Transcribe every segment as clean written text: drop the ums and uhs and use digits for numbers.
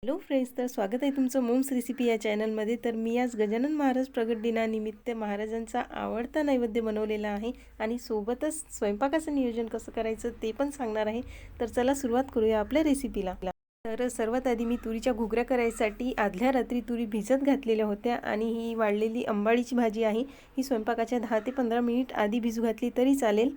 Hello friends, तर स्वागत आहे तुमचं मोम्स रेसिपी या चॅनलमध्ये। तर मी आज गजानन महाराज प्रगट दिनानिमित्त महाराजांचा आवडता नैवेद्य बनवलेला आहे आणि सोबतच स्वयंपाकाचं नियोजन कसं करायचं ते पण सांगणार आहे। तर चला सुरुवात करूया आपल्या रेसिपीला। तर सर्वात आधी मी तुरीच्या घुगऱ्या करायसाठी आदल्या रात्री तुरी भिजत घातलेल्या होत्या आणि ही वाळलेली अंबाडीची भाजी आहे। ही स्वयंपाकाच्या 10 ते 15 मिनिट आधी भिजू घातली तरी चालेल।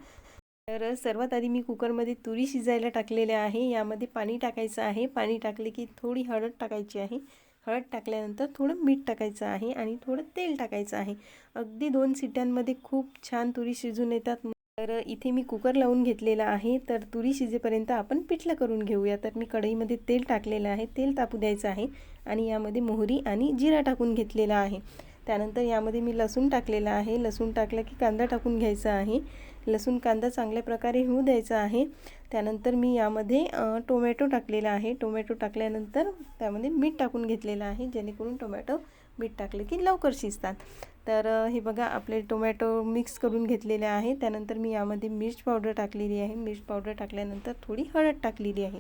तर सर्वात आधी मी कुकरमध्ये तुरी शिजायला टाकलेल्या आहे। यामध्ये पाणी टाकायचं आहे। पाणी टाकले की थोडी हळद टाकायची आहे। हळद टाकल्यानंतर थोडं मीठ टाकायचं आहे आणि थोडं तेल टाकायचं आहे। अगदी 2 शिट्यांमध्ये खूप छान तुरी शिजून येतात। तर इथे मी कुकर लावून घेतलेला आहे। तर तुरी शिजेपर्यंत आपण पिठलं करून घेऊया। तर मी कढईमध्ये तेल टाकलेलं आहे। तेल तापू द्यायचं आहे आणि यामध्ये मोहरी आणि जिरा टाकून घेतलेला आहे। त्यानंतर यामध्ये मी लसूण टाकलेला आहे। लसूण टाकलं की कांदा टाकून घ्यायचा आहे। लसूण कांदा चांगल्या प्रकारे होऊ द्यायचा आहे। त्यानंतर मी यामध्ये टोमॅटो टाकलेला आहे। टोमॅटो टाकल्यानंतर त्यामध्ये मीठ टाकून घेतलेलं आहे, जेणेकरून टोमॅटो मीठ टाकले की लवकर शिजतात। तर हे बघा, आपले टोमॅटो मिक्स करून घेतलेले आहे। त्यानंतर मी यामध्ये मिर्च पावडर टाकलेली आहे। मिर्च पावडर टाकल्यानंतर थोडी हळद टाकलेली आहे।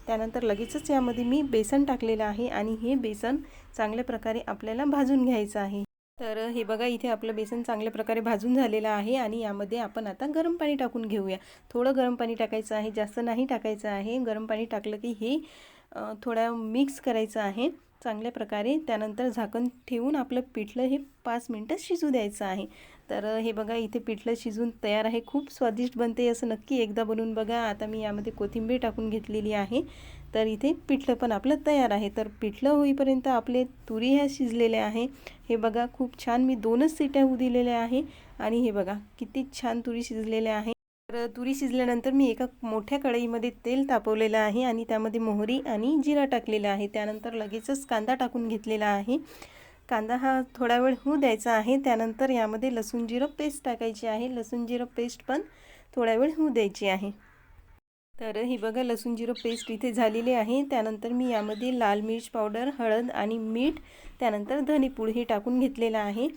त्यानंतर लगेचच यामध्ये मी बेसन टाकलेलं आहे आणि हे बेसन चांगल्या प्रकारे आपल्याला भाजून घ्यायचं आहे। तर हे बघा, इथे आपलं बेसन चांगल्या प्रकारे भाजून झालेलं आहे आणि यामध्ये आपण आता गरम पाणी टाकून घेऊया। थोडं गरम पाणी टाकायचं आहे, जास्त नाही टाकायचं आहे। गरम पाणी टाकलं की हे थोडा मिक्स करायचं आहे चांगल्या प्रकारे। त्यानंतर झाकण ठेवून आपलं पिठलं हे 5 मिनिटं शिजू द्यायचं आहे। तर हे बघा, इथे पिठलं शिजून तयार आहे। खूप स्वादिष्ट बनते, असं नक्की एकदा बनवून बघा। आता मी यामध्ये कोथिंबीर टाकून घेतलेली आहे। तर इथे पिठलं पण आपलं तयार आहे। तर पिठलं होईपर्यंत आपले तुरी ह्या शिजलेल्या आहे। हे बघा, खूप छान मी 2च सीट्या होऊ दिलेल्या आहे आणि हे बघा किती छान तुरी शिजलेल्या आहे। तर तुरी शिजल्यानंतर मी एका मोठ्या कढईमध्ये तेल तापवलेलं आहे आणि त्यामध्ये मोहरी आणि जिरा टाकलेला आहे। त्यानंतर लगेचच कांदा टाकून घेतलेला आहे। कांदा हा थोडा वेळ होऊ द्यायचा आहे। त्यानंतर यामध्ये लसूण जिरं पेस्ट टाकायची आहे। लसूण जिरं पेस्ट पण थोडा वेळ होऊ द्यायची आहे। तर ही बघा, लसूण जिरं पेस्ट इथे झालेली आहे। त्यानंतर मी यामध्ये लाल मिर्च पावडर, हळद आणि मीठ, त्यानंतर धनेपूड हे टाकून घेतलेलं आहे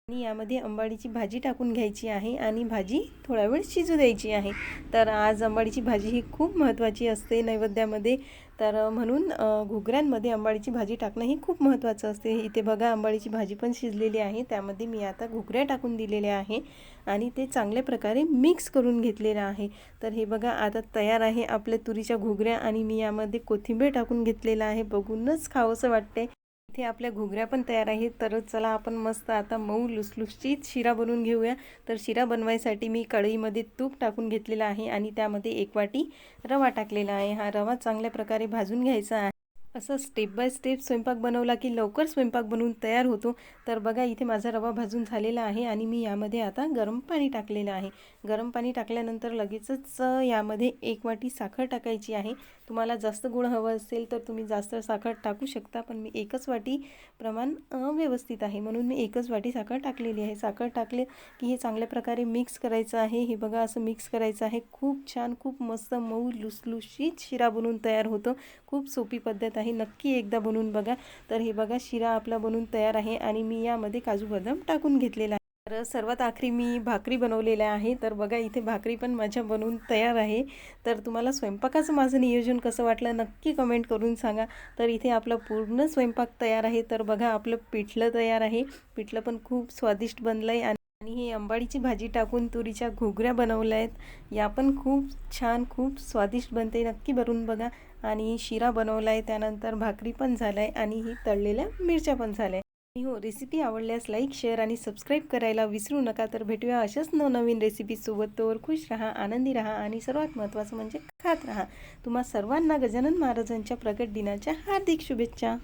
आणि यामध्ये अंबाडीची भाजी टाकून घ्यायची आहे आणि भाजी थोडा वेळ शिजू द्यायची आहे। तर आज अंबाडीची भाजी ही खूप महत्त्वाची असते नैवेद्यामध्ये। तर म्हणून घुगऱ्यांमध्ये अंबाडीची भाजी टाकणं ही खूप महत्त्वाचं असते। इथे बघा, अंबाडीची भाजी पण शिजलेली आहे। त्यामध्ये मी आता घुगऱ्या टाकून दिलेल्या आहे आणि ते चांगल्या प्रकारे मिक्स करून घेतलेलं आहे। तर हे बघा, आता तयार आहे आपल्या तुरीच्या घुगऱ्या आणि मी यामध्ये कोथिंबीर टाकून घेतलेलं आहे। बघूनच खावंसं वाटते। इथे आपल्या घुगऱ्या पण तयार आहेत। तर चला आपण मस्त आता मऊ लुसलुशीत शिरा बनवून घेऊया। तर शिरा बनवायसाठी मी कढईमध्ये तूप टाकून घेतलेला आहे आणि त्यामध्ये 1 वाटी रवा टाकलेला आहे। हा रवा चांगल्या प्रकारे भाजून घ्यायचा आहे। असं स्टेप बाय स्टेप स्वयंपाक बनवला की लवकर स्वयंपाक बनवून तयार होतो। तर बघा, इथे माझा रवा भाजून झालेला आहे आणि मी यामध्ये आता गरम पाणी टाकलेलं आहे। गरम पाणी टाकल्यानंतर लगेचच यामध्ये 1 वाटी साखर टाकायची आहे। तुम्हाला जास्त गोड हवं असेल तर तुम्ही जास्त साखर टाकू शकता, पण मी 1च वाटी प्रमाण व्यवस्थित आहे म्हणून मी 1च वाटी साखर टाकलेली आहे। साखर टाकले की हे चांगल्या प्रकारे मिक्स करायचं आहे। हे बघा, असं मिक्स करायचं आहे। खूप छान, खूप मस्त मऊ लुसलुशीत शिरा बनवून तयार होतो। खूप सोपी पद्धत आहे, नक्की एकदा बनवून बघा। तर हे बघा, शिरा आपला बनवून तयार आहे आणि मी यामध्ये काजू बदाम टाकून घेतलेला आहे। तर सर्वात आखरी मी भाकरी बनवलेल्या आहे। तर बघा, इथे भाकरी पण माझ्या बनवून तयार आहे। तर तुम्हाला स्वयंपाकाचं माझं नियोजन कसं वाटलं नक्की कमेंट करून सांगा। तर इथे आपला पूर्ण स्वयंपाक तयार आहे। तर बघा, आपलं पिठलं तयार आहे। पिठलं पण खूप स्वादिष्ट बनलं आहे आणि ही अंबाडीची भाजी टाकून तुरीच्या घुगऱ्या बनवल्या आहेत। या पण खूप छान, खूप स्वादिष्ट बनते, नक्की बनवून बघा। आणि शिरा बनवला आहे, त्यानंतर भाकरी पण झालं आहे आणि ही तळलेल्या मिरच्या पण झाल्या आहे। हो, रेसिपी आवडल्यास लाईक, शेअर आणि सबस्क्राईब करायला विसरू नका। तर भेटूया अशाच नवनवीन रेसिपीसोबत। तोवर खुश राहा, आनंदी राहा आणि सर्वात महत्त्वाचं म्हणजे खात राहा। तुम्हा सर्वांना गजानन महाराजांच्या प्रगट दिनाच्या हार्दिक शुभेच्छा।